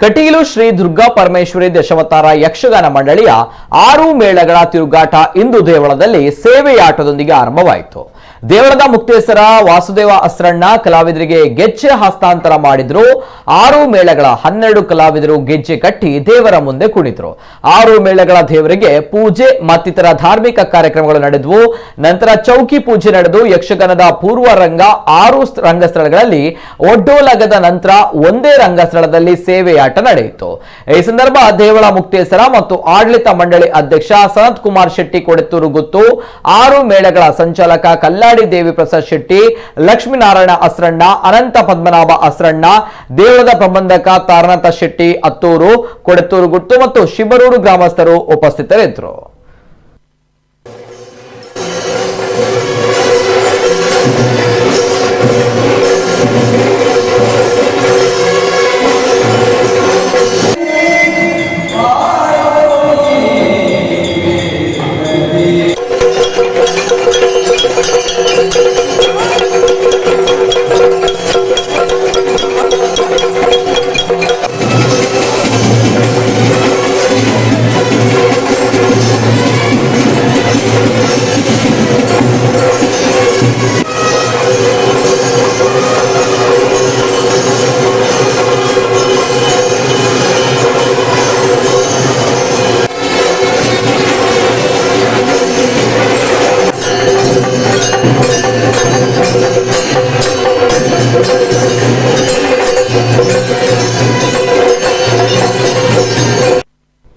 ಕಟೀಲು ಶ್ರೀ ದುರ್ಗಾ ಪರಮೇಶ್ವರಿ ದಶಾವತಾರ ಯಕ್ಷಗಾನ ಮಂಡಳಿಯ 6 ಮೇಳಗಳ ತಿರುಗಾಟ ಇಂದು ದೇವಳದಲ್ಲಿ ಸೇವೆಯಾಟದೊಂದಿಗೆ ಆರಂಭವಾಯಿತು. ದೇವಳದ ಮುಕ್ತೇಶ್ವರ ವಾಸುದೇವ ಅಸ್ರಣ್ಣ ಕಲಾವಿದರಿಗೆ ಗೆಜ್ಜೆ ಹಸ್ತಾಂತರ ಮಾಡಿದ್ರು. 6 ಮೇಳಗಳ 12 ಕಲಾವಿದರು ಗೆಜ್ಜೆ ಕಟ್ಟಿ ದೇವರ ಮುಂದೆ ಕುಣಿತರು. 6 ಮೇಳಗಳ ದೇವರಿಗೆ ಪೂಜೆ ಮತ್ತಿತರ ಧಾರ್ಮಿಕ ಕಾರ್ಯಕ್ರಮಗಳು ನಡೆದವು. ನಂತರ ಚೌಕಿ ಪೂಜೆ ನಡೆದು ಯಕ್ಷಗಾನದ ಪೂರ್ವ ರಂಗ 6 ರಂಗಸ್ಥಳಗಳಲ್ಲಿ ಒಡ್ಡೋಲಗದ ನಂತರ ಒಂದೇ ರಂಗಸ್ಥಳದಲ್ಲಿ ಸೇವೆಯಾಟ ನಡೆಯಿತು. ಈ ಸಂದರ್ಭ ದೇವಳ ಮುಕ್ತೇಶ್ವರ ಮತ್ತು ಆಡಳಿತ ಮಂಡಳಿ ಅಧ್ಯಕ್ಷ ಸನತ್ ಕುಮಾರ್ ಶೆಟ್ಟಿ ಕೊಡೆತ್ತೂರು ಗುತ್ತು, 6 ಮೇಳಗಳ ಸಂಚಾಲಕ ಕಲ್ಲಾಡಿ ದೇವಿ ಪ್ರಸಾದ್ ಶೆಟ್ಟಿ, ಲಕ್ಷ್ಮೀನಾರಾಯಣ ಅಸ್ರಣ್ಣ, ಅನಂತ ಪದ್ಮನಾಭ ಅಸ್ರಣ್ಣ, ದೇವಳದ ಪ್ರಬಂಧಕ ತಾರನಾಥ ಶೆಟ್ಟಿ ಅತ್ತೂರು, ಕೊಡೆತ್ತೂರು ಗುತ್ತು ಮತ್ತು ಶಿಬರೂರು ಗ್ರಾಮಸ್ಥರು ಉಪಸ್ಥಿತರಿದ್ದರು.